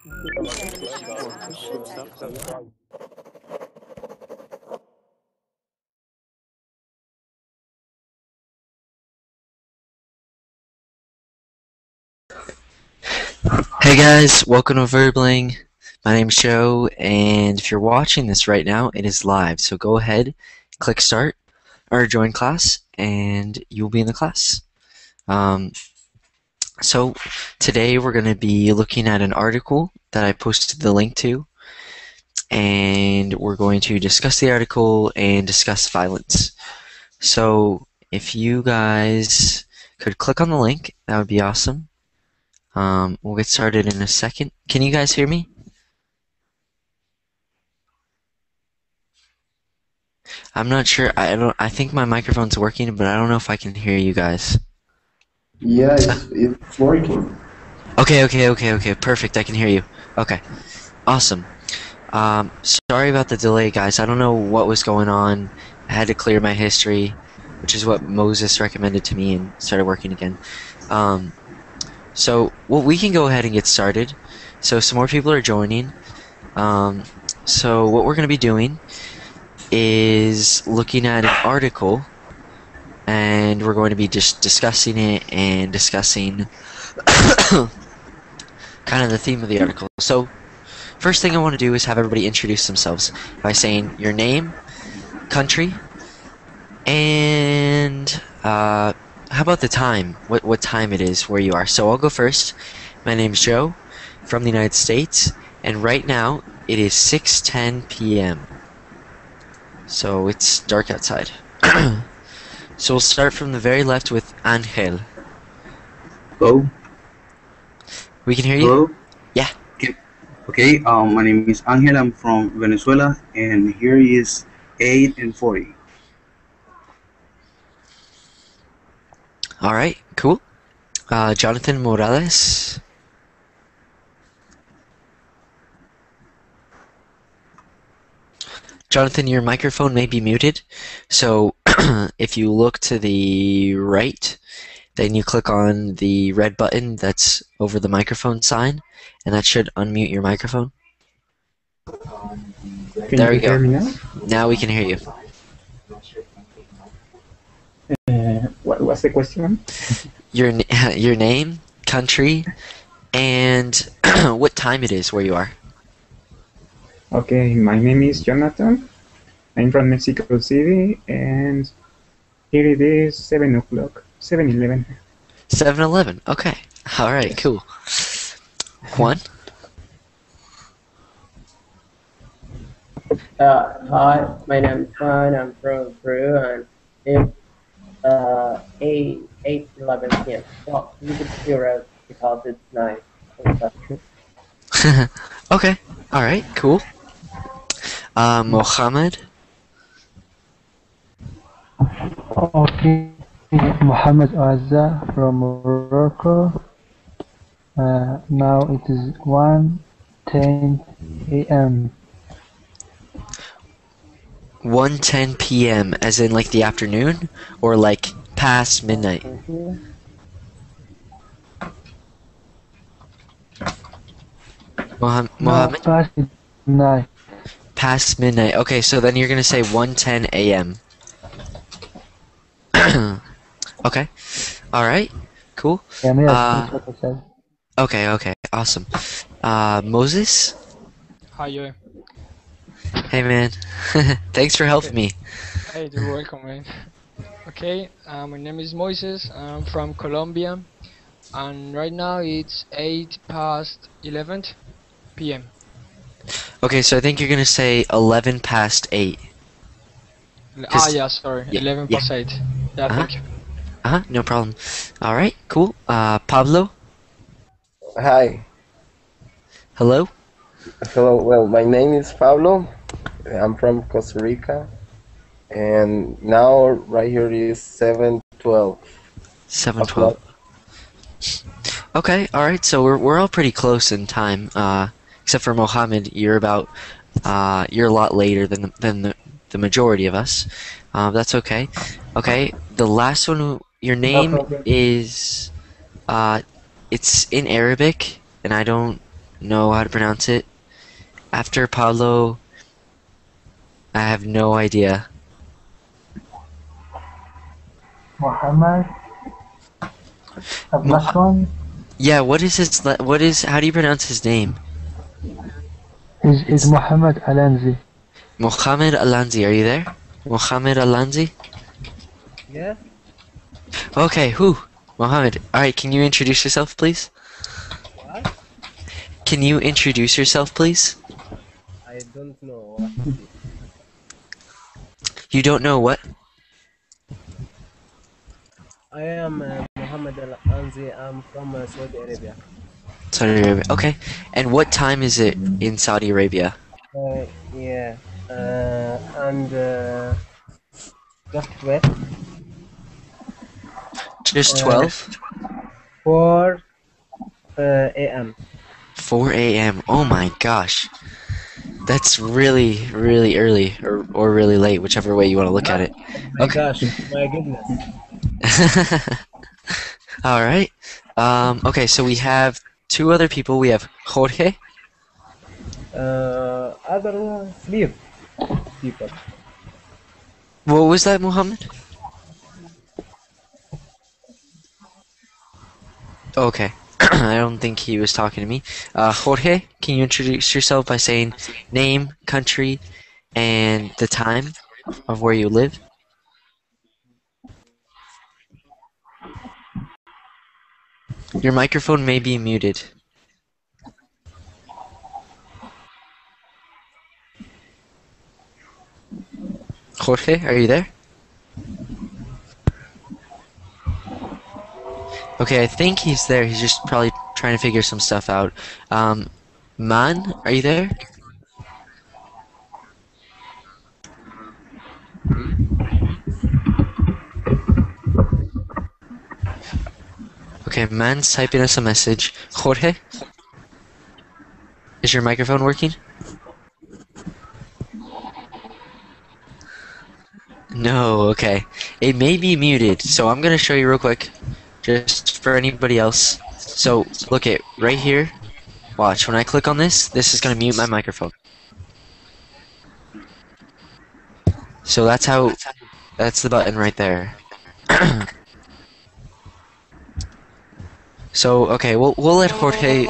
Hey guys, welcome to Verbling. My name's Joe, and if you're watching this right now, it is live. So go ahead, click start or join class, and you'll be in the class. So today we're going to be looking at an article that I posted the link to, and we're going to discuss the article and discuss violence. So if you guys could click on the link, that would be awesome. We'll get started in a second. Can you guys hear me? I'm not sure. I think my microphone's working, but I don't know if I can hear you guys. Yeah, it's working. Okay. Perfect. I can hear you. Okay. Awesome. Sorry about the delay, guys. I don't know what was going on. I had to clear my history, which is what Moses recommended to me, and started working again. So we can go ahead and get started. So some more people are joining. So what we're going to be doing is looking at an article, and we're going to be just discussing it and discussing kind of the theme of the article. So first thing I want to do is have everybody introduce themselves by saying your name, country, and how about the time, what time it is where you are. So I'll go first. My name's Joe from the United States, and right now it is 6:10 p.m. So it's dark outside. So we'll start from the very left with Angel. Hello. We can hear you? Hello. Yeah. Okay. My name is Angel. I'm from Venezuela, and here is 8:40. All right. Cool. Jonathan Morales. Jonathan, your microphone may be muted, so if you look to the right, then you click on the red button that's over the microphone sign, and that should unmute your microphone. There we go. Hear me now? Now we can hear you. What was the question? Your name, country, and what time it is where you are. Okay, my name is Jonathan. I'm from Mexico City, and here it is 7 o'clock, 7:11. 7-Eleven. Okay. All right. Yes. Cool. Juan. Hi, my name is Juan. I'm from Peru, and it's 8:11 p.m. Well, you could figure out because it's 9. Okay. All right. Cool. Mohammed. Okay, Muhammad Azza from Morocco. Now it is 1:10 a.m. 1:10 p.m. as in like the afternoon, or like past midnight? Mohammed? Past midnight. Past midnight. Okay, so then you're gonna say 1:10 a.m. Okay. All right. Cool. Yeah, that's what I said. Okay. Awesome. Moses. Hi, Joe. Hey, man. Thanks for helping me. Hey, you're welcome, man. Okay, my name is Moises. I'm from Colombia, and right now it's 8:11 p.m. Okay, so I think you're gonna say 11 past 8. Yeah, sorry, yeah, 11 yeah. past 8. Yeah, thank you. No problem. All right, cool. Pablo. Hi. Hello. Hello. Well, my name is Pablo. I'm from Costa Rica, and now right here is 7:12. 7:12. Okay, all right. So we're all pretty close in time, except for Mohammed. You're a lot later than the majority of us. That's okay. Okay, the last one. Your name is it's in Arabic, and I don't know how to pronounce it. After Pablo, I have no idea. Muhammad. The last Moha- one yeah, what is how do you pronounce his name? is It's Muhammad Alanzi. Mohammed Alanzi. Are you there? Mohammed Alanzi? Yeah, Okay, who? Mohammed. Alright, can you introduce yourself, please? what? Can you introduce yourself, please? I don't know what is it. You don't know what? I am Muhammad Al Anzi. I'm from Saudi Arabia. Saudi Arabia. Okay. And what time is it in Saudi Arabia? Yeah, and just wait. Just Uh, 12? 4 a.m. 4 a.m. Oh my gosh. That's really, really early or really late, whichever way you want to look at it. My Okay. gosh, my goodness. Alright. Okay, so we have two other people. We have Jorge. Other sleep people. What was that, Muhammad? Okay. I don't think he was talking to me. Jorge, can you introduce yourself by saying name, country, and the time of where you live? Your microphone may be muted. Jorge, are you there? Okay, I think he's there. He's just probably trying to figure some stuff out. Man, are you there? Okay, Man's typing us a message. Jorge, is your microphone working? No, okay. It may be muted, so I'm gonna show you real quick, just for anybody else. So, look it right here. Watch, when I click on this is gonna mute my microphone. So that's the button right there. So, okay, we'll let Jorge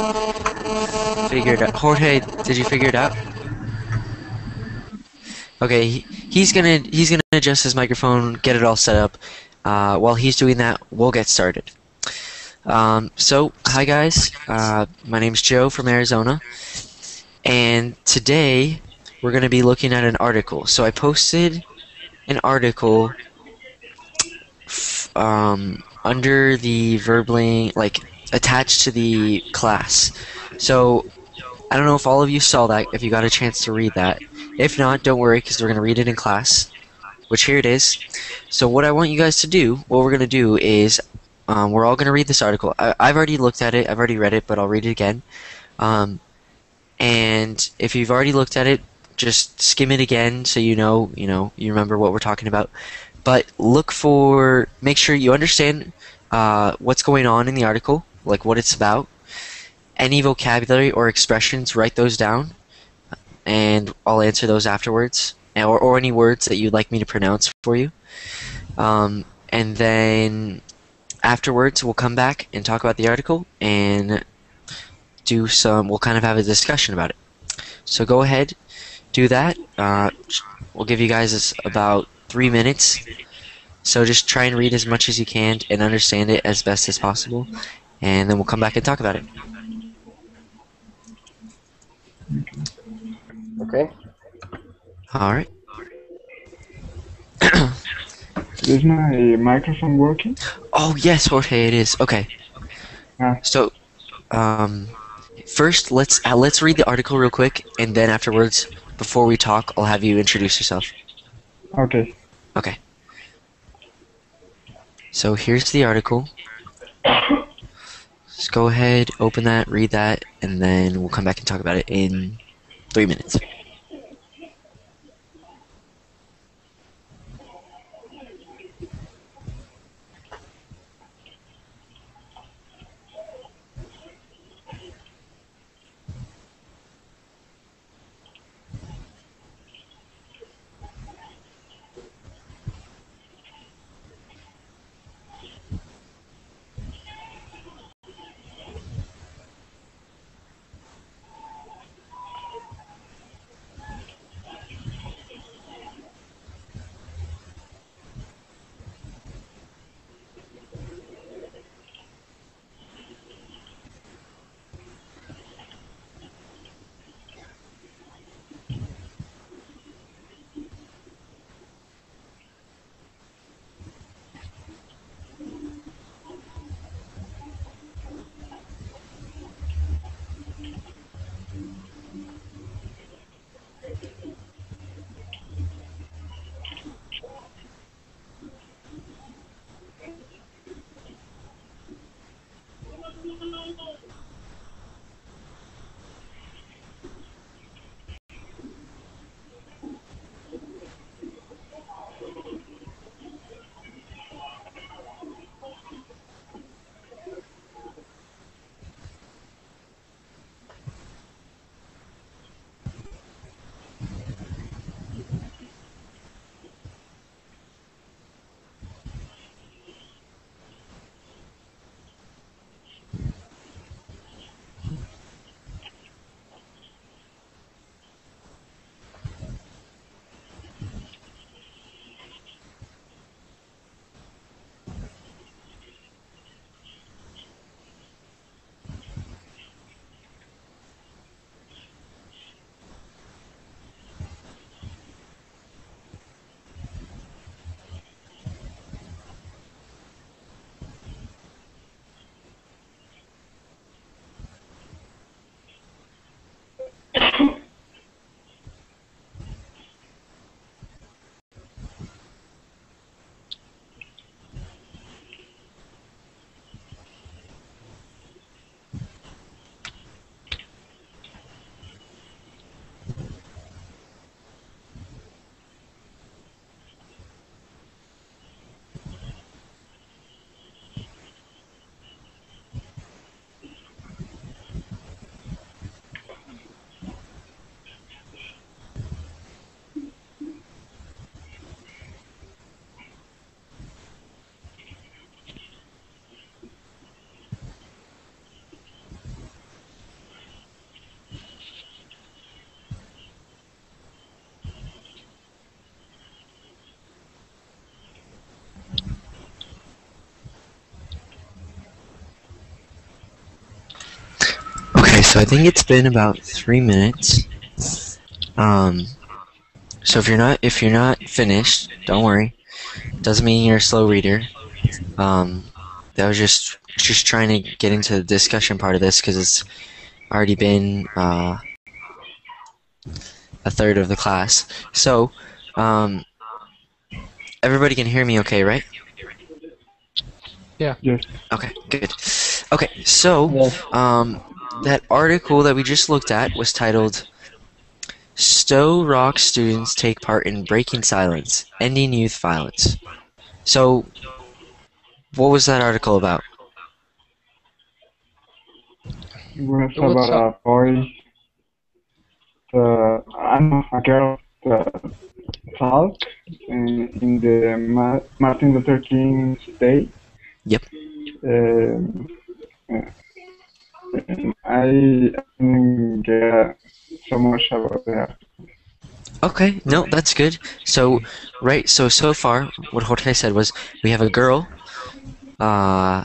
figure it out. Jorge, did you figure it out? Okay, he's gonna adjust his microphone, get it all set up. While he's doing that, we'll get started. So, hi guys. My name's Joe from Arizona, and today we're gonna be looking at an article. So I posted an article under the verbling, like attached to the class. So I don't know if all of you saw that, if you got a chance to read that. If not, don't worry, because we're gonna read it in class. Which here it is. So what I want you guys to do, what we're gonna do is, we're all gonna read this article. I've already looked at it, I've already read it, but I'll read it again. And if you've already looked at it, just skim it again so you remember what we're talking about. But make sure you understand what's going on in the article, like what it's about. Any vocabulary or expressions, write those down, and I'll answer those afterwards, or any words that you'd like me to pronounce for you. And then afterwards, we'll come back and talk about the article and we'll kind of have a discussion about it. So go ahead, do that. We'll give you guys about 3 minutes. So just try and read as much as you can and understand it as best as possible. And then we'll come back and talk about it. Okay. Alright. Is my microphone working? Oh, yes, Jorge, it is. Okay. Ah. So, first, let's read the article real quick, and then afterwards, before we talk, I'll have you introduce yourself. Okay. Okay. So here's the article. Just go ahead, open that, read that, and then we'll come back and talk about it in 3 minutes. So I think it's been about 3 minutes. Um, so if you're not finished, don't worry. Doesn't mean you're a slow reader. Um, that was just trying to get into the discussion part of this because it's already been a third of the class. So, um, everybody can hear me okay, right? Yeah. Yes. Okay, good. Okay, so Yes. that article that we just looked at was titled Stowe Rock Students Take Part in Breaking Silence, Ending Youth Violence. So, what was that article about? It was What's about up? a boy, I know, a girl talk in the Martin Luther King's Day. Yep. Um, I didn't get so much about that. Okay, no, that's good. So, right, so far, what Jorge said was we have a girl, uh,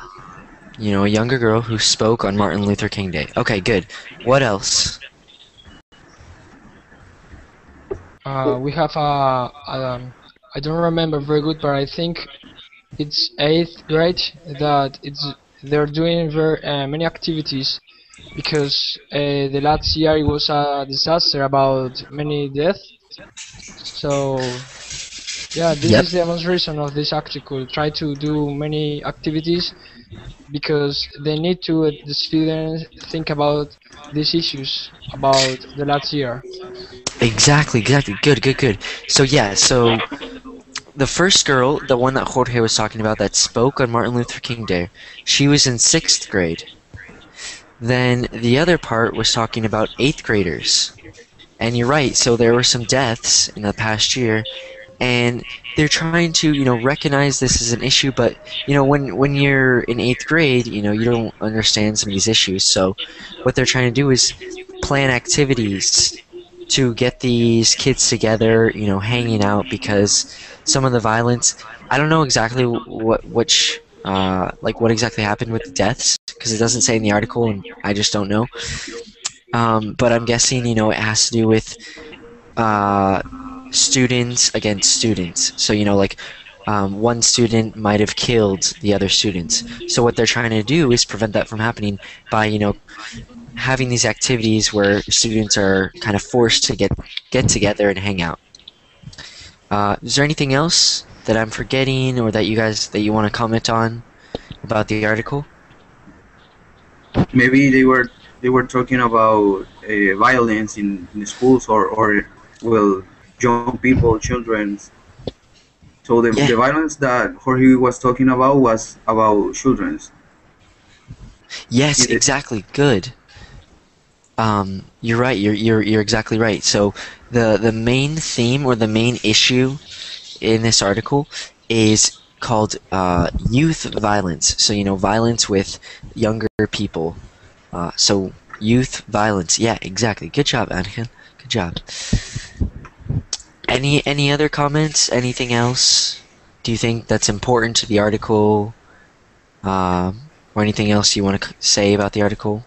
a younger girl who spoke on Martin Luther King Day. Okay, good. What else? We have I don't remember very good, but I think it's eighth grade that they're doing very many activities because the last year it was a disaster about many deaths. So yeah, this Yep. is the most reason of this article. Try to do many activities because they need to the students think about these issues about the last year. Exactly. Good, good, good. So yeah, so the first girl, the one that Jorge was talking about that spoke on Martin Luther King Day, she was in 6th grade. Then the other part was talking about 8th graders. And you're right, so there were some deaths in the past year, and they're trying to, recognize this as an issue, but, when you're in 8th grade, you don't understand some of these issues, so what they're trying to do is plan activities to get these kids together, hanging out, because some of the violence, I don't know exactly what exactly happened with the deaths, because it doesn't say in the article, and I just don't know. But I'm guessing, it has to do with uh, students against students. So, one student might have killed the other students. So what they're trying to do is prevent that from happening by, having these activities where students are kind of forced to get together and hang out. Is there anything else that I'm forgetting or that you want to comment on about the article? Maybe they were talking about violence in schools or well, young people, children. So the, Yeah. the violence that Jorge was talking about was about children's. Yes, Is it? exactly. Good. You're right. You're exactly right. So the main theme or the main issue in this article is called youth violence. So violence with younger people. So youth violence. Yeah, exactly. Good job, Anakin. Good job. Any other comments? Anything else? Do you think that's important to the article? Or anything else you want to say about the article?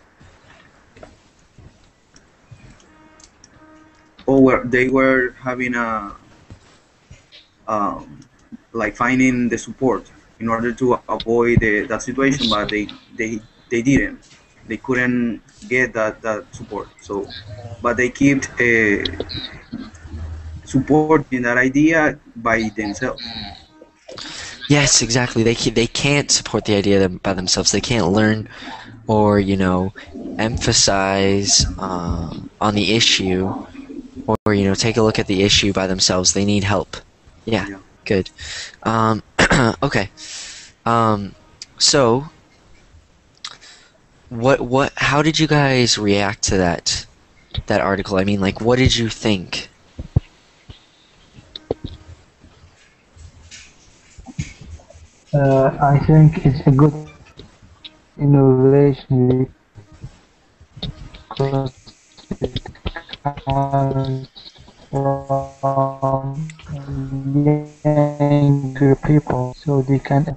Or they were having um, like finding the support in order to avoid that situation, but they didn't. They couldn't get that support. So, but they kept supporting that idea by themselves. Yes, exactly. They can't support the idea by themselves. They can't learn or emphasize on the issue or take a look at the issue by themselves. They need help. Yeah, Yeah. good. Okay. Um, so how did you guys react to that article? I mean, like, what did you think? I think it's a good innovation because it comes from younger people, so they can.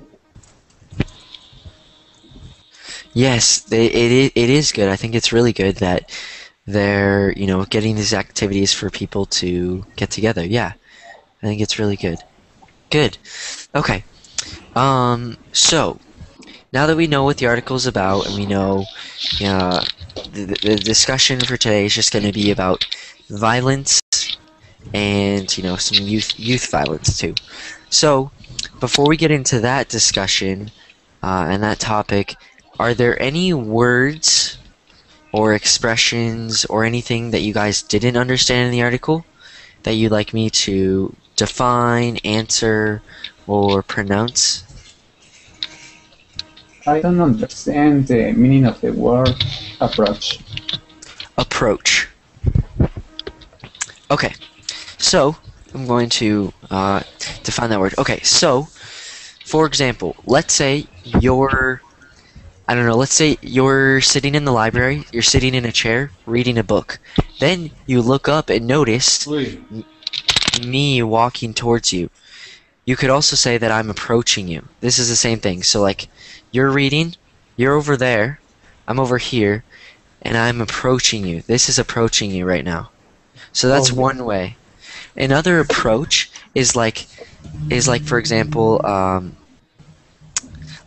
Yes, it is good. I think it's really good that they're, getting these activities for people to get together. Yeah, I think it's really good. Good. Okay. So now that we know what the article's about and we know, uh, the discussion for today is just going to be about violence and, some youth violence too. So before we get into that discussion and that topic, are there any words or expressions or anything that you guys didn't understand in the article that you'd like me to define, answer, or pronounce? I don't understand the meaning of the word approach. Approach. Okay, so I'm going to define that word. Okay, so for example, let's say let's say you're sitting in the library, you're sitting in a chair reading a book. Then you look up and notice me walking towards you. You could also say that I'm approaching you. This is the same thing. So like you're reading, you're over there, I'm over here, and I'm approaching you. This is approaching you right now. So that's one way. Another approach is like for example,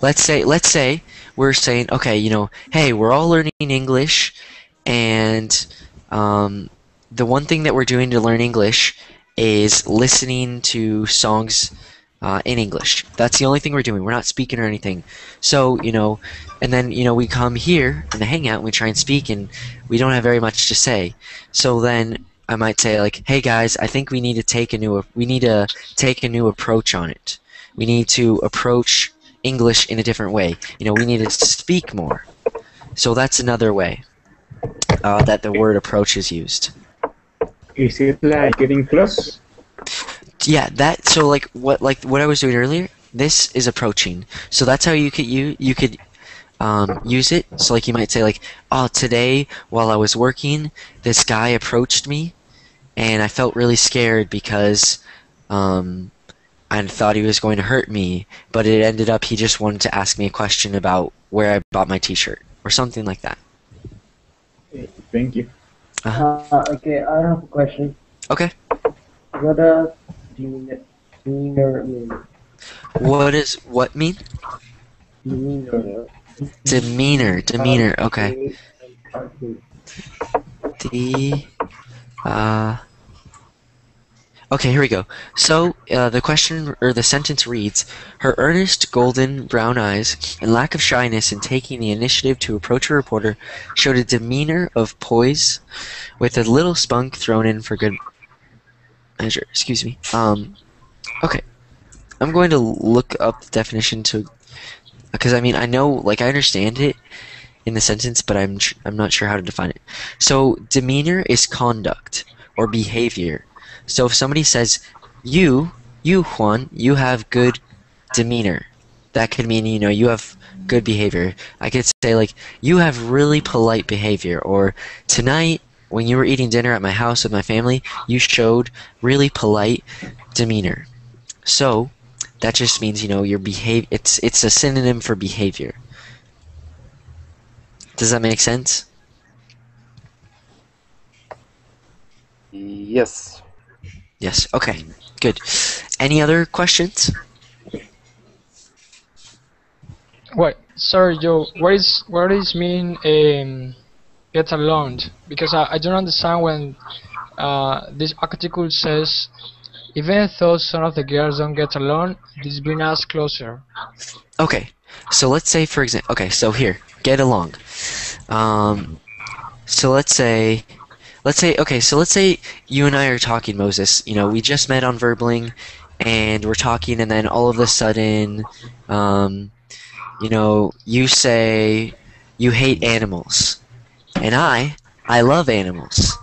let's say we're saying, okay, hey, we're all learning English, and the one thing that we're doing to learn English is listening to songs in English. That's the only thing we're doing. We're not speaking or anything. So, and then, we come here in the hangout and we try and speak, and we don't have very much to say. So then I might say like, hey guys, I think we need to take a new approach on it. We need to approach English in a different way. We need to speak more. So that's another way that the word approach is used. Is it like getting close? Yeah, so like what I was doing earlier, this is approaching. So that's how you could use it. So like you might say like, oh, today while I was working, this guy approached me and I felt really scared because I thought he was going to hurt me, but it ended up he just wanted to ask me a question about where I bought my t-shirt or something like that. Thank you. Okay, I have a question. Okay. What does demeanor mean? What mean? Demeanor. Demeanor. Okay. Okay, here we go. So, the question, or the sentence reads, her earnest, golden, brown eyes and lack of shyness in taking the initiative to approach a reporter showed a demeanor of poise with a little spunk thrown in for good measure. Excuse me. Okay. I'm going to look up the definition because I mean, I know, like, I understand it in the sentence, but I'm not sure how to define it. So, demeanor is conduct or behavior. So if somebody says, you Juan, you have good demeanor, that could mean, you have good behavior. I could say like, you have really polite behavior, or tonight when you were eating dinner at my house with my family, you showed really polite demeanor. So that just means, your it's a synonym for behavior. Does that make sense? Yes. Yes. Okay. Good. Any other questions? What? Sorry, Joe. What is mean get along? Because I don't understand when this article says even though some of the girls don't get along, this brings us closer. Okay. So let's say, for example, okay. So here, get along. So let's say you and I are talking, Moses. We just met on Verbling, and we're talking, and then all of a sudden, you say you hate animals, and I love animals.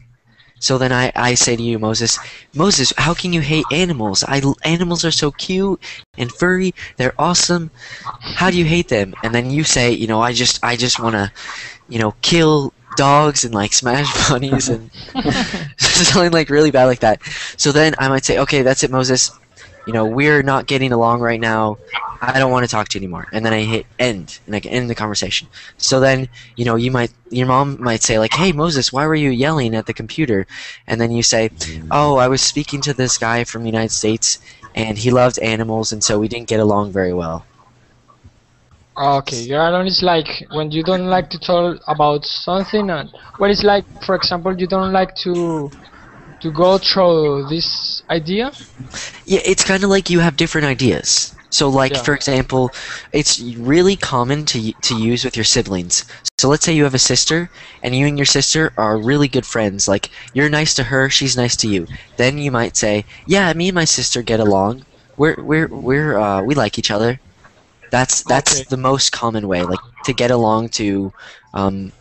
So then I say to you, Moses, how can you hate animals? Animals are so cute and furry. They're awesome. How do you hate them? And then you say, I just want to, kill dogs and like smash bunnies and something like really bad like that. So then I might say, okay, that's it, Moses. We're not getting along right now. I don't want to talk to you anymore, and then I hit end, and I can end the conversation. So then, your mom might say like, "Hey Moses, why were you yelling at the computer?" And then you say, "Oh, I was speaking to this guy from the United States, and he loved animals, and so we didn't get along very well." Okay, Gerardon is like when you don't like to talk about something, and what is like, for example, you don't like to go through this idea. Yeah, it's kind of like you have different ideas. So, like, Yeah. for example, it's really common to use with your siblings. So let's say you have a sister, and you and your sister are really good friends. Like, you're nice to her, she's nice to you. Then you might say, "Yeah, me and my sister get along. We like each other." That's Okay. the most common way, like, to get along, um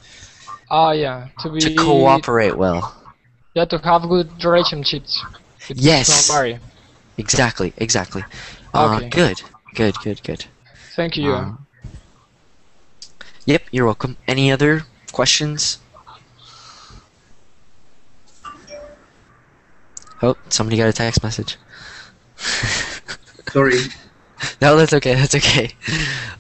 Yeah, to cooperate well. yeah, to have good relationships with Yes, somebody. exactly, exactly. Okay, Good, good, good, good. thank you. Uh, Yep, you're welcome. Any other questions? Oh, somebody got a text message. Sorry. No, that's okay. That's okay.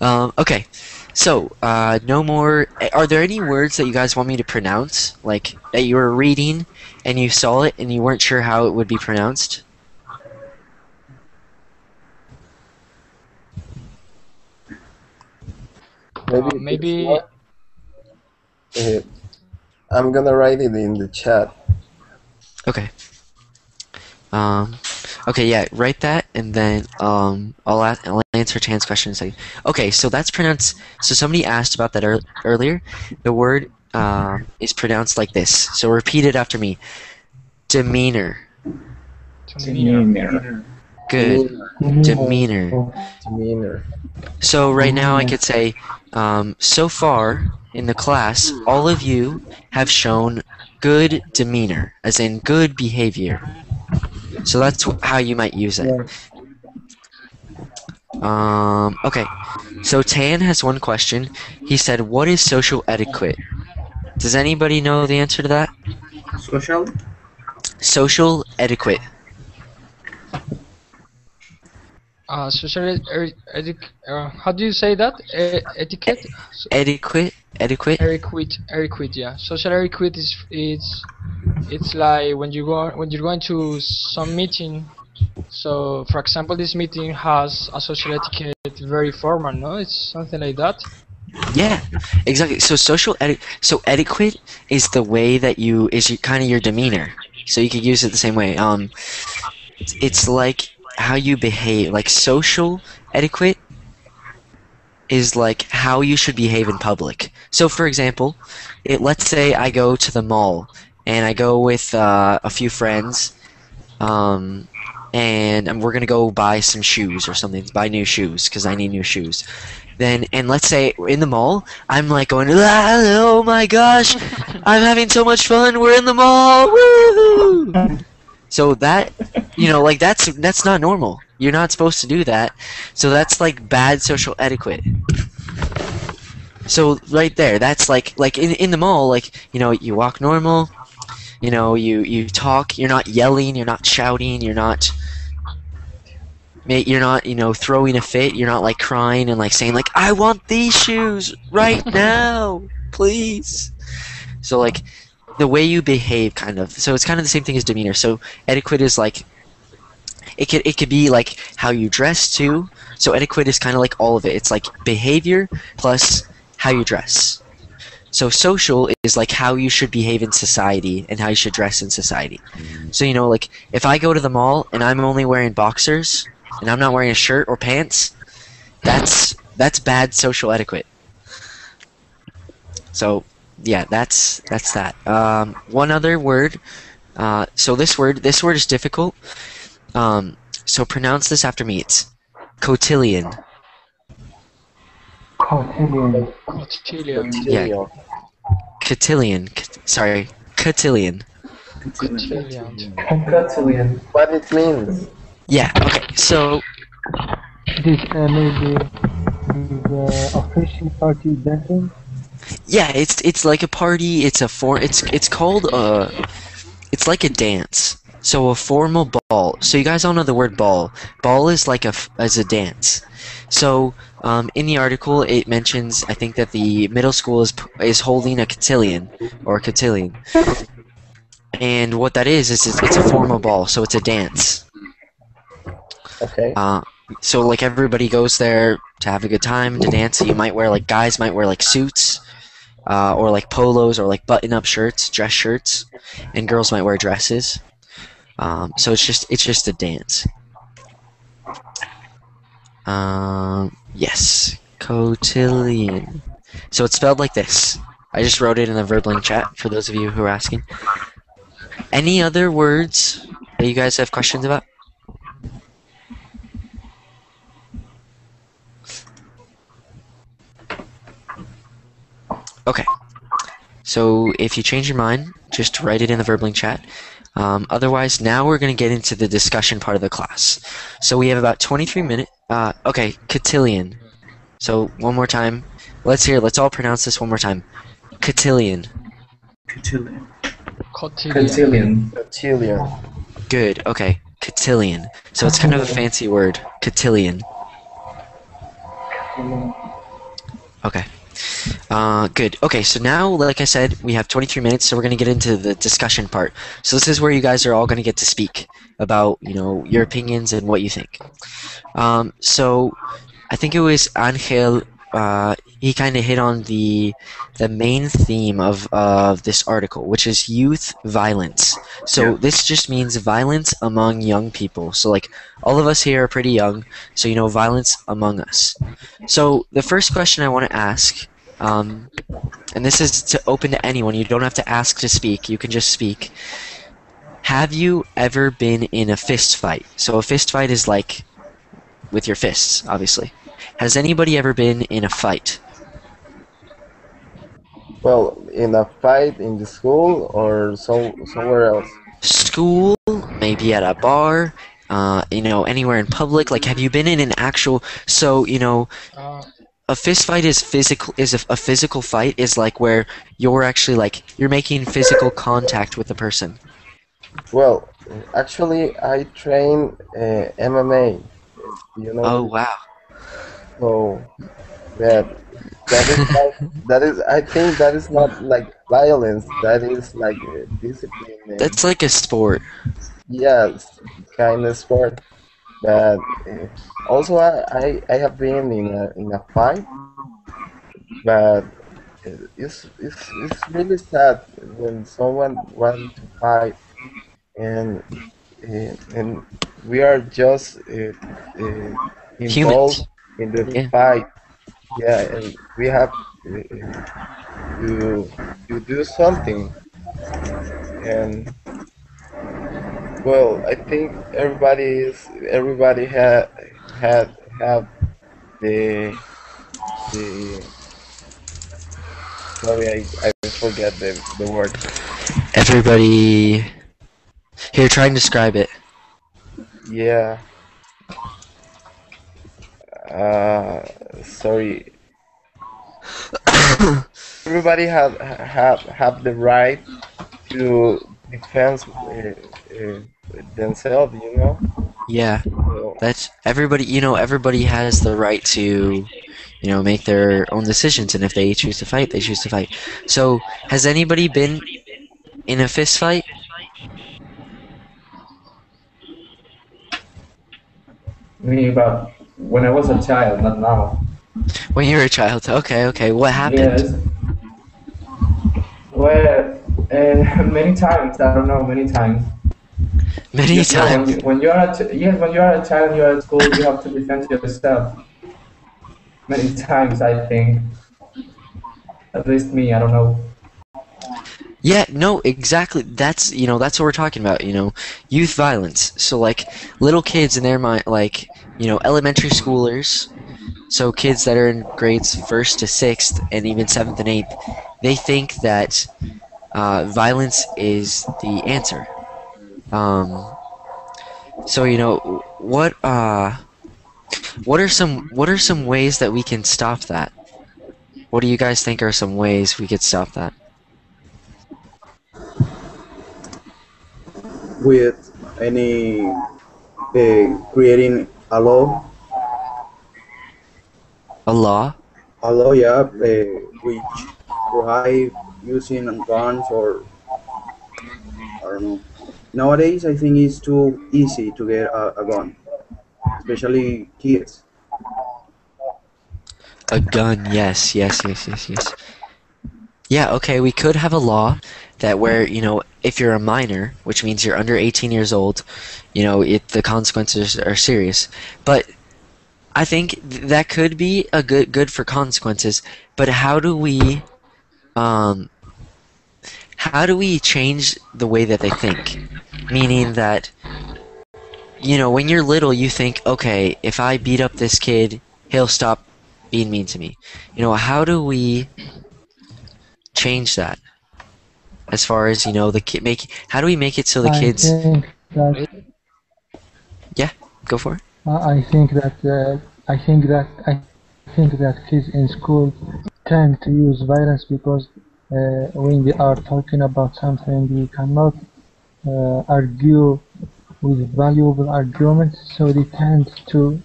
Okay. So, no more. Are there any words that you guys want me to pronounce? Like, that you were reading and you saw it and you weren't sure how it would be pronounced? Maybe Maybe. uh, I'm gonna write it in the chat. Okay. Um, okay, yeah, write that, and then I'll answer Chan's question in a second. Okay, so that's pronounced. So somebody asked about that earlier. The word is pronounced like this. So repeat it after me. Demeanor. Demeanor. Good. Demeanor. Demeanor. So right now I could say, so far in the class, all of you have shown good demeanor, as in good behavior. So that's how you might use it. Okay. So Tan has one question. He said, "What is social etiquette?" Does anybody know the answer to that? Social. Social etiquette. Social how do you say that? Etiquette? Etiquette. Etiquette. Etiquette, yeah. Social etiquette is it's like when you're going to some meeting. So, for example, this meeting has a social etiquette very formal, no? It's something like that. Yeah, exactly. So so etiquette is the way that kind of your demeanor. So you could use it the same way. It's like how you behave. Like social etiquette is like how you should behave in public. So for example, let's say I go to the mall and I go with a few friends, and we're gonna go buy some shoes or something, buy new shoes because I need new shoes. And let's say in the mall, I'm like going, "Ah, oh my gosh, I'm having so much fun. We're in the mall, woo!" So that, like that's not normal. You're not supposed to do that. So that's like bad social etiquette. So right there, that's like in the mall, like you walk normal, you talk. You're not yelling. You're not shouting. You're not throwing a fit. You're not like crying and like saying like, "I want these shoes right now, please." So like the way you behave, kind of. So it's kind of the same thing as demeanor. So etiquette is like it could be like how you dress too. So etiquette is kind of like all of it. It's like behavior plus how you dress. So social is like how you should behave in society and how you should dress in society. So like if I go to the mall and I'm only wearing boxers and I'm not wearing a shirt or pants, that's bad social etiquette. So yeah, that's that. One other word. So this word is difficult. So pronounce this after me. It's cotillion. Cotillion. Cotillion. Yeah, cotillion. Sorry, cotillion. Cotillion. Cotillion. What it means? Yeah. Okay. So This maybe the official party dancing. yeah, it's like a party. It's called it's like a dance. So a formal ball. So you guys all know the word ball. Ball is like as a dance. So in the article it mentions I think that the middle school is holding a cotillion or a cotillion, and what that is it's a formal ball. So it's a dance. Okay. So like everybody goes there to have a good time to dance. So you might wear like guys might wear like suits, or like polos or like button-up shirts, dress shirts, and girls might wear dresses. So it's just a dance. Yes, cotillion. So it's spelled like this. I just wrote it in the verbling chat for those of you who are asking. Any other words that you guys have questions about? Okay. So if you change your mind, just write it in the verbling chat. Otherwise, now we're going to get into the discussion part of the class. So we have about 23 minutes. Okay, cotillion. So one more time. Let's all pronounce this one more time. Cotillion. Cotillion. Cotillion. Cotillion. Good, okay. Cotillion. So it's kind of a fancy word. Cotillion. Okay. Good. Okay, so now, like I said, we have 23 minutes, so we're going to get into the discussion part. So this is where you guys are all going to get to speak about, you know, your opinions and what you think. So I think it was Angel, he kind of hit on the main theme of this article, which is youth violence. So Yeah. this just means violence among young people. So like all of us here are pretty young, so you know, violence among us. So the first question I want to ask, and this is open to anyone, you don't have to ask to speak, you can just speak. Have you ever been in a fist fight? So a fist fight is like with your fists, obviously. Has anybody ever been in a fight? Well, in a fight in the school or somewhere else. School, maybe at a bar, you know, anywhere in public. Like, have you been in an actual? So, you know, Uh, a fist fight is physical. A physical fight is like where you're actually like you're making physical contact with the person. Well, actually, I train MMA. You know, Oh wow. so that that is. I think that is not like violence. That is like discipline. And, That's like a sport. yes, kind of sport. But also, I have been in a fight, but it's really sad when someone wants to fight and and we are just involved Humans. in the Yeah. fight. Yeah, and we have to do something. And well, I think everybody had have the sorry, I forget the word. Everybody. Here, try and describe it. Yeah. Sorry. Everybody have the right to defend themselves, you know. Yeah. So, That's everybody. You know, everybody has the right to, you know, make their own decisions, and if they choose to fight, they choose to fight. So, has anybody been in a fist fight? Me, but when I was a child, not now. When you were a child? Okay, okay. What happened? Yes. Well, many times. I don't know, many times. Many Yes, no, times. when you are yes, when you are a child, you are at school. You have to defend yourself. Many times, I think. At least me. I don't know. Yeah, no, exactly. That's, you know, that's what we're talking about, you know, youth violence. So, like, little kids in their mind, like, you know, elementary schoolers, so kids that are in grades 1st to 6th and even 7th and 8th, they think that violence is the answer. So, you know, what are some ways that we can stop that? What do you guys think are some ways we could stop that? With any creating Allah? a law, yeah, which prohibit using guns or I don't know. Nowadays, I think it's too easy to get a gun, especially kids. A gun, yes, yes, yes, yes, yes. Yeah, okay, we could have a law that where, if you're a minor, which means you're under 18 years old, the consequences are serious. But I think that could be a good for consequences, but um how do we change the way that they think? Meaning that, when you're little, you think, okay, if I beat up this kid, he'll stop being mean to me. How do we change that? As far as, the kid how do we make it so the I kids, think that yeah, go for it. I think that I think that kids in school tend to use violence because when they are talking about something, they cannot argue with valuable arguments, so they tend to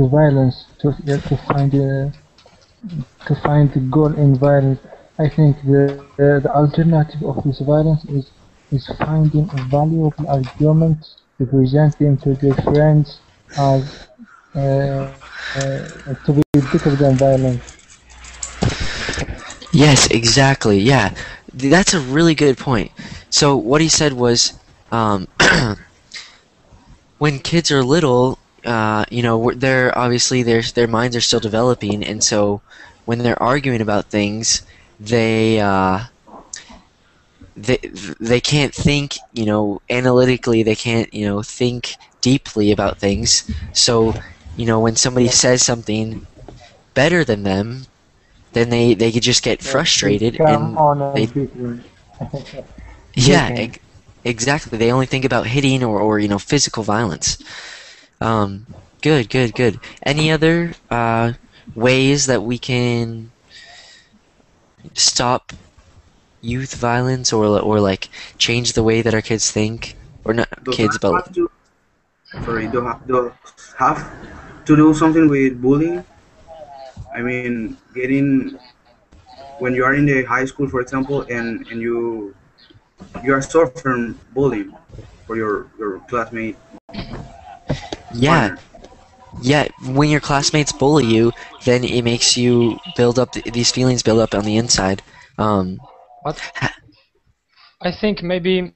violence to find the goal in violence. I think the alternative of this violence is finding a valuable argument to present them to their friends as to be better than violence. Yes, exactly. Yeah, that's a really good point. So what he said was, um, when kids are little, they're obviously their minds are still developing, and so when they're arguing about things, they uh, they they can't think, analytically. They can't, think deeply about things. So, when somebody says something better than them, then they could just get They frustrated come and on they and bitter. yeah, Bitter. exactly. They only think about hitting or physical violence. Um, good, good, good. Any other ways that we can stop youth violence or like change the way that our kids think, or not Does kids, that but have to? Sorry, have to do something with bullying? I mean, getting when you are in the high school, for example, and you are suffering bullying for your classmate yeah, partner. yeah. When your classmates bully you, then it makes you build up these feelings build up on the inside. Um, But ha- I think maybe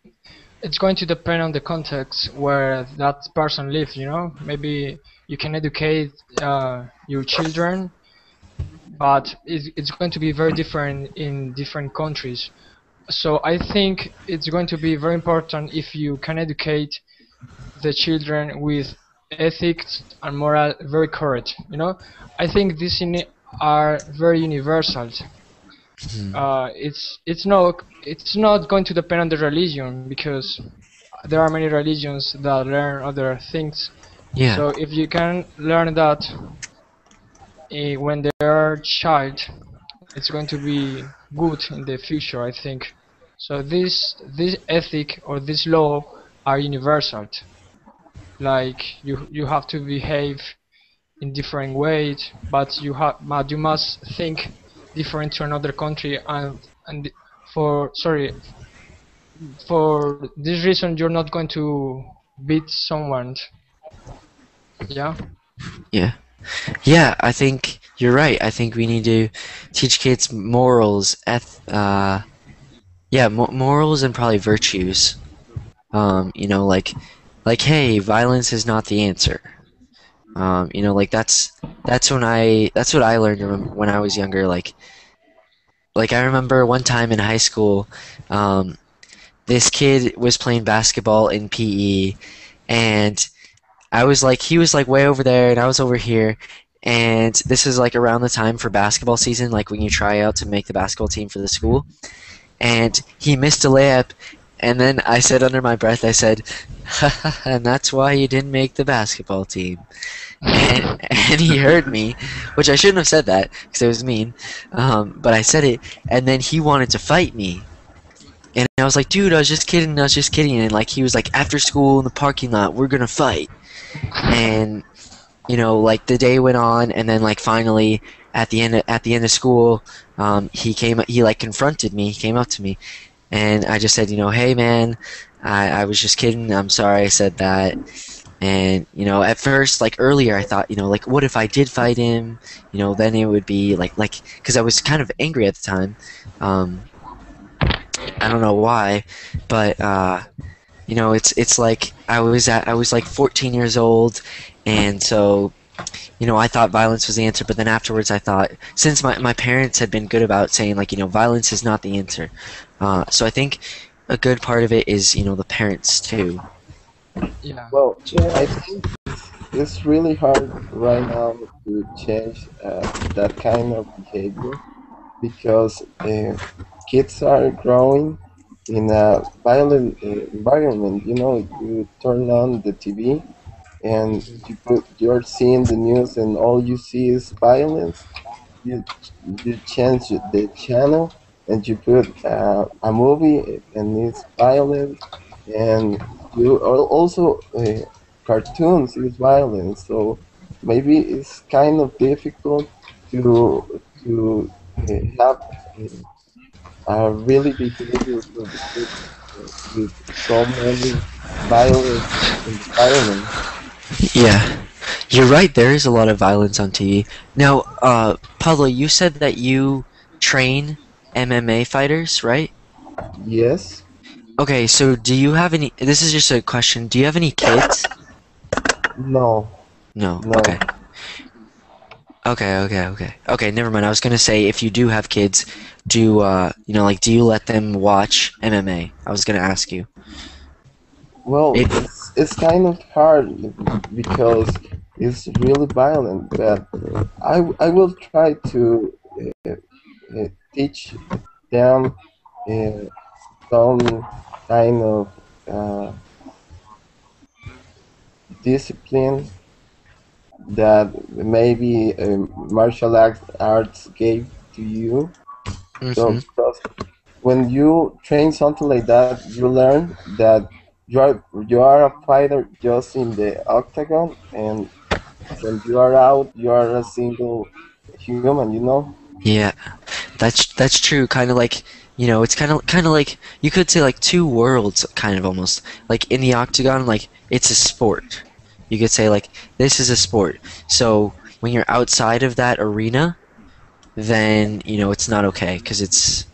it's going to depend on the context where that person lives. Maybe you can educate your children, but it's going to be very different in different countries. So I think it's going to be very important if you can educate the children with ethics and moral very correct. I think these are very universal. It's not going to depend on the religion, because there are many religions that learn other things. yeah, So if you can learn that when they are child, it's going to be good in the future, I think. So this ethic or this law are universal. Like you have to behave in different ways, but you must think different to another country, and for this reason you're not going to beat someone. Yeah. yeah. Yeah, I think you're right. I think we need to teach kids morals, yeah, morals and probably virtues. Like, hey, violence is not the answer. Like that's what I learned when I was younger. Like I remember one time in high school, um, this kid was playing basketball in PE, and he was like way over there, and I was over here, and this is like around the time for basketball season, like when you try out to make the basketball team for the school, and he missed a layup, and then I said under my breath, I said, and that's why you didn't make the basketball team. And he heard me, which I shouldn't have said that because it was mean, but I said it, and then he wanted to fight me, And I was like, dude, I was just kidding, I was just kidding. And like he was like, after school in the parking lot, we're gonna fight. And like the day went on, and then like finally at the end of school, he like confronted me, he came up to me, and I just said, hey man, I was just kidding, I'm sorry I said that. And at first, like earlier, I thought, like what if I did fight him? Then it would be like because I was kind of angry at the time. I don't know why, but it's like I was like 14 years old, and so I thought violence was the answer. But then afterwards, I thought, since my parents had been good about saying like violence is not the answer, so I think a good part of it is the parents too. Yeah. Well, I think it's really hard right now to change that kind of behavior because kids are growing in a violent environment. You turn on the TV and you're seeing the news, and all you see is violence. You change the channel and you put a movie and it's violent, and also cartoons is violent. So maybe it's kind of difficult to have a really behavior for the kids with so many violent environments. Yeah, you're right. There is a lot of violence on TV now. Pablo, you said that you train MMA fighters, right? Yes. Okay, so do you have any? This is just a question. Do you have any kids? No. No. No. Okay. Okay. Never mind. I was gonna say if you do have kids, do you let them watch MMA? I was gonna ask you. Well, It, it's kind of hard because it's really violent, but I will try to teach them uh, some kind of uh, discipline that maybe martial arts gave to you. So mm-hmm. because when you train something like that, you learn that you are a fighter just in the octagon, and when you are out, you are a single human. Yeah, that's true. Kind of like it's kind of like you could say like two worlds, kind of almost like in the octagon, like it's a sport. You could say like this is a sport. So when you're outside of that arena, then it's not okay because it's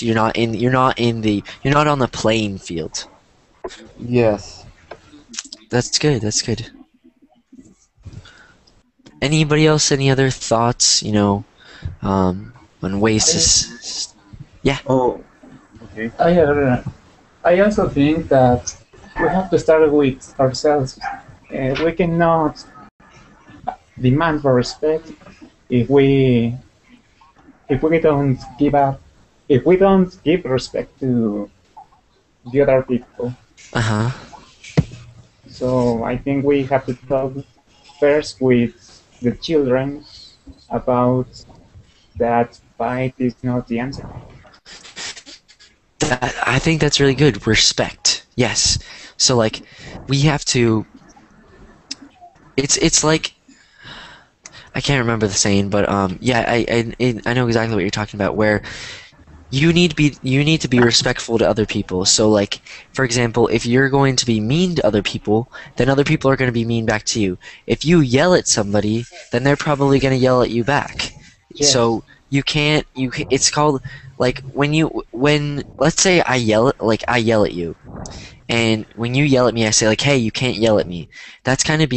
you're not on the playing field. Yes. That's good. That's good. Anybody else? Any other thoughts? On ways to yeah. Oh, okay. I also think that we have to start with ourselves. We cannot demand for respect if we if we don't give up if we don't give respect to the other people. Uh-huh. So I think we have to talk first with the children about that fight is not the answer. I think that's really good. Respect. Yes. So like we have to it's like I can't remember the saying, but yeah, I know exactly what you're talking about where you need to be respectful to other people. So like for example, if you're going to be mean to other people, then other people are going to be mean back to you. If you yell at somebody, then they're probably going to yell at you back. Yes. So you can't it's called like when let's say I yell at you, and when you yell at me I say like, hey, you can't yell at me. That's kind of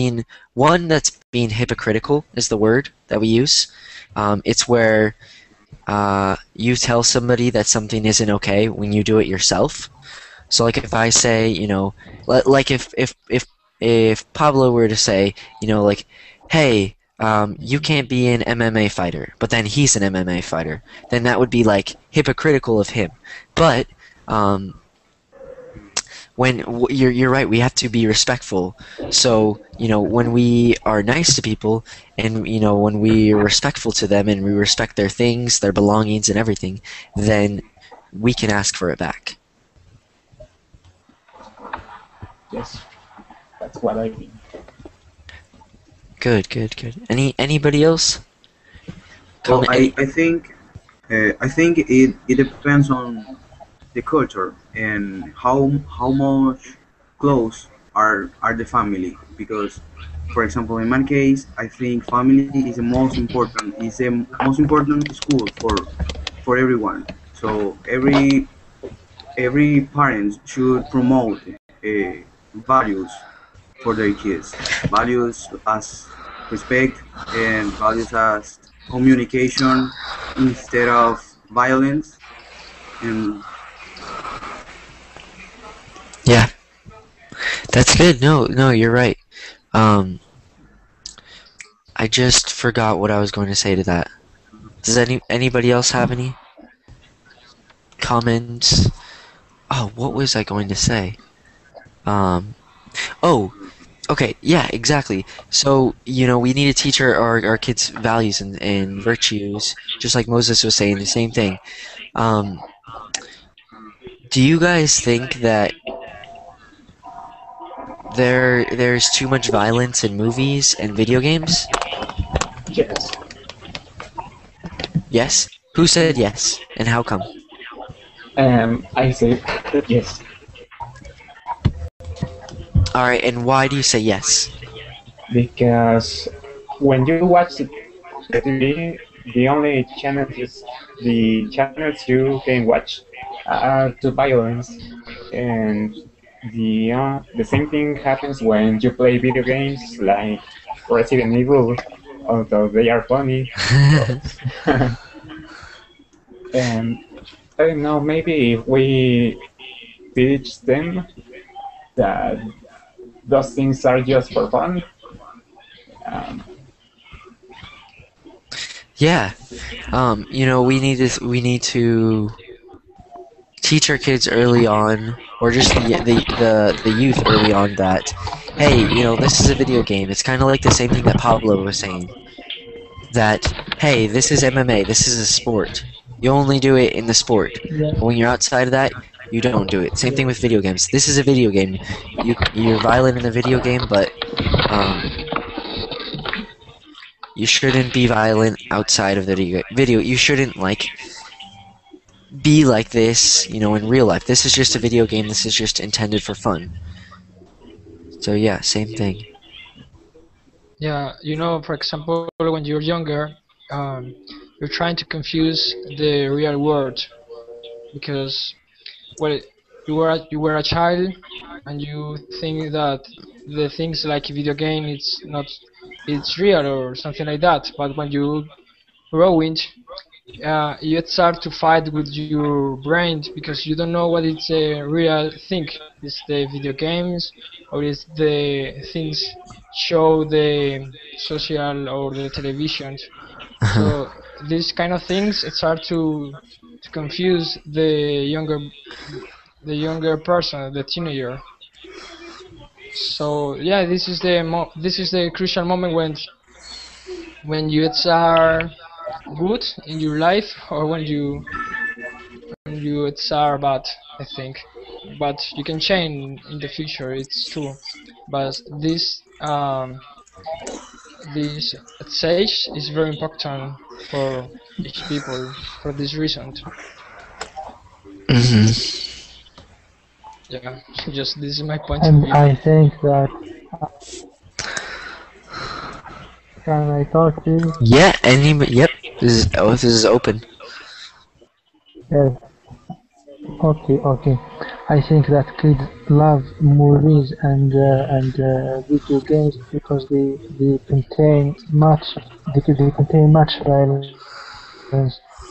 that's being hypocritical is the word that we use. It's where you tell somebody that something isn't okay when you do it yourself. So like if I say, like if Pablo were to say, like, hey, you can't be an MMA fighter, but then he's an MMA fighter, then that would be like hypocritical of him. But you're right, we have to be respectful. So when we are nice to people, and when we are respectful to them, and we respect their things, their belongings, and everything, then we can ask for it back. Yes, that's what I think. Good, good, good. Anybody else? Well, Comment any? I think it depends on the culture and how much close are the family, because for example in my case I think family is the most important school for everyone. So every parent should promote values for their kids, values as respect and values as communication instead of violence. And Yeah, that's good. No, no, you're right. Um, I just forgot what I was going to say to that. Does anybody else have any comments? Oh, what was I going to say? Um, oh, okay, yeah, exactly. So, we need to teach our kids values and virtues, just like Moses was saying, the same thing. Um, do you guys think that there's too much violence in movies and video games? Yes. Yes? Who said yes? And how come? I say yes, Alright, and why do you say yes? because when you watch the TV, the only channels you can watch are to violence, and the same thing happens when you play video games like Resident Evil, although they are funny. But and I don't know, maybe if we teach them that those things are just for fun. Um, Yeah. We need to teach our kids early on, or just the youth early on, that hey, this is a video game. It's kind of like the same thing that Pablo was saying, that hey, this is MMA, this is a sport. You only do it in the sport. Yeah, But when you're outside of that, you don't do it. Same thing with video games. This is a video game. You're violent in the video game, but um you shouldn't be violent outside of the video. You shouldn't be like this, in real life. This is just a video game. This is just intended for fun. So yeah, same thing. Yeah, for example, when you're younger, um, you're trying to confuse the real world because, well, you were a child and you think that the things like video game it's real or something like that. But when you growing, you start to fight with your brain because you don't know what is a real thing. Is the video games or is the things show the social or the television? So these kind of things start to confuse the younger person, the teenager. So yeah, this is the crucial moment when you are good in your life or when you are bad, I think. But you can change in the future, it's true. But this stage is very important for each people for this reason. hmm Yeah, just this is my point of and view. I think that can I talk to you? Yeah. Yep. This is open. Yes. Okay, okay. I think that kids love movies and video games because they contain much violence.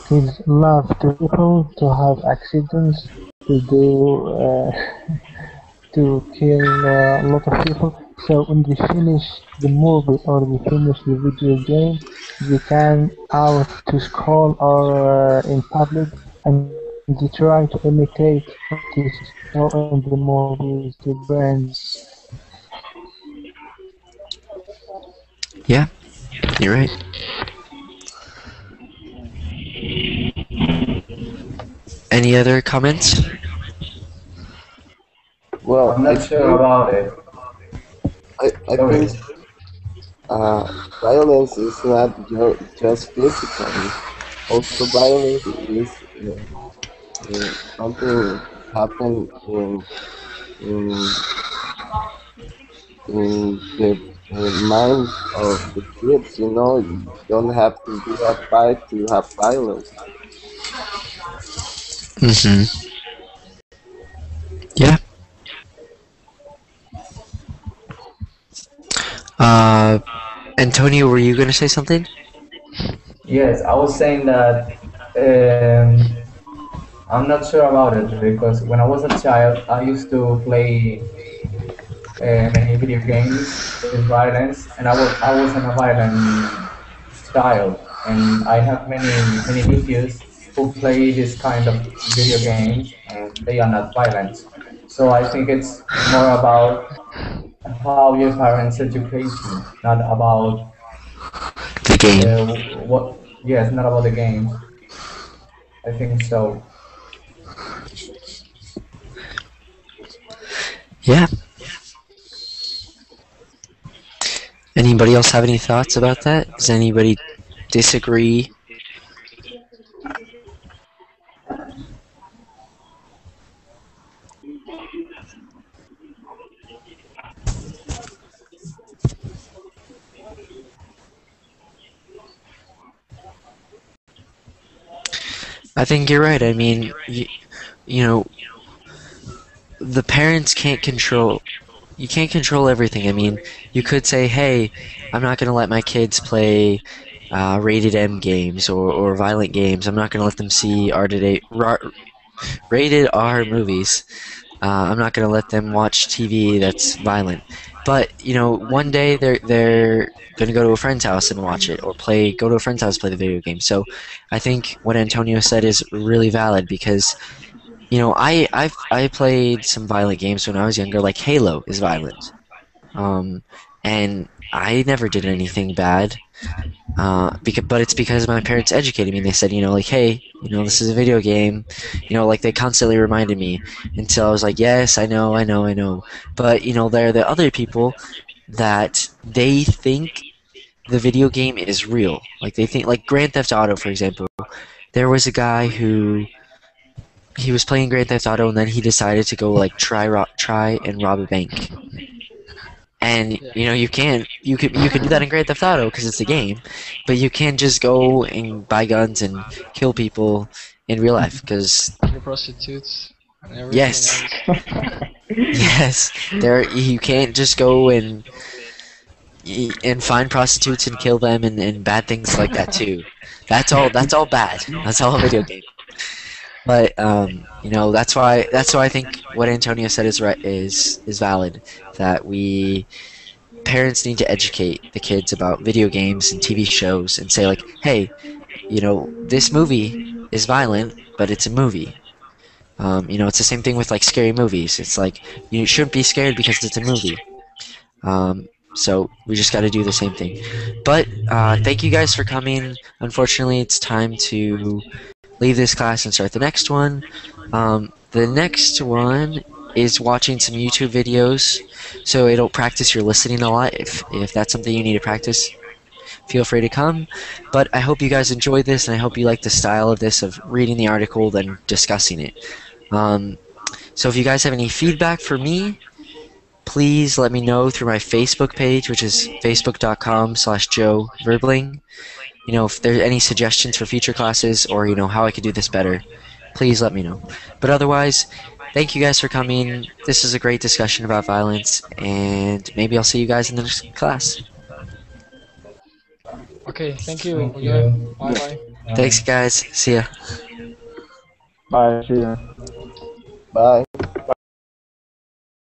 Kids love to people, to have accidents, to to kill a lot of people. So when they finish the movie or they finish the video game, they can out to school or in public, and they try to imitate what they saw in the movies to brand. Yeah, you're right. Any other comments? Well, I'm not sure about it. I think Sorry. uh, violence is not just physical. Also, violence is something happen in the mind of the kids. You know, you don't have to be a fight to have violence. Mm-hmm. Yeah. Uh, Antonio, were you gonna say something? Yes, I was saying that I'm not sure about it because when I was a child, I used to play many video games with violence, and I wasn't a violent child, and I have many nephews who play this kind of video games, and they are not violent. So I think it's more about how your parents educate you, not about The game. what. Yes, not about the games. I think so. Yeah. Anybody else have any thoughts about that? Does anybody disagree? I think you're right. I mean, you know, the parents can't control. You can't control everything. I mean, you could say, "Hey, I'm not going to let my kids play rated M games or violent games. I'm not going to let them see rated R movies. I'm not going to let them watch TV that's violent." But one day they're going to go to a friend's house and watch it, or go to a friend's house play the video game. So, I think what Antonio said is really valid because I played some violent games when I was younger. Like Halo is violent, and I never did anything bad. But it's because my parents educated me. And they said, like, hey, this is a video game. Like they constantly reminded me until I was like, yes, I know, I know, I know. But there are the other people that they think the video game is real. Like they think, like Grand Theft Auto, for example. There was a guy who he was playing Grand Theft Auto, and then he decided to go like try and rob a bank. And Yeah. you can do that in Grand Theft Auto because it's a game, but you can't just go and buy guns and kill people in real life because The prostitutes and everything yes, else. yes, there you can't just go and find prostitutes and kill them and bad things like that too. That's all bad. That's all a video game. But that's why I think what Antonio said is right is valid. That parents need to educate the kids about video games and TV shows and say like, hey, this movie is violent, but it's a movie. It's the same thing with like scary movies. It's like you shouldn't be scared because it's a movie. So we just got to do the same thing. But thank you guys for coming. Unfortunately, it's time to leave this class and start the next one. The next one is watching some YouTube videos, so it'll practice your listening a lot. If that's something you need to practice, feel free to come. But I hope you guys enjoyed this, and I hope you like the style of this, of reading the article then discussing it. Um, so if you guys have any feedback for me, please let me know through my Facebook page, which is facebook.com/Joe Verbling. If there's any suggestions for future classes or, how I could do this better, please let me know. But otherwise, thank you guys for coming. This is a great discussion about violence, and maybe I'll see you guys in the next class. Okay, thank you, Thank Joe. you. Bye bye. Thanks, guys. See ya. Bye. See ya. Bye.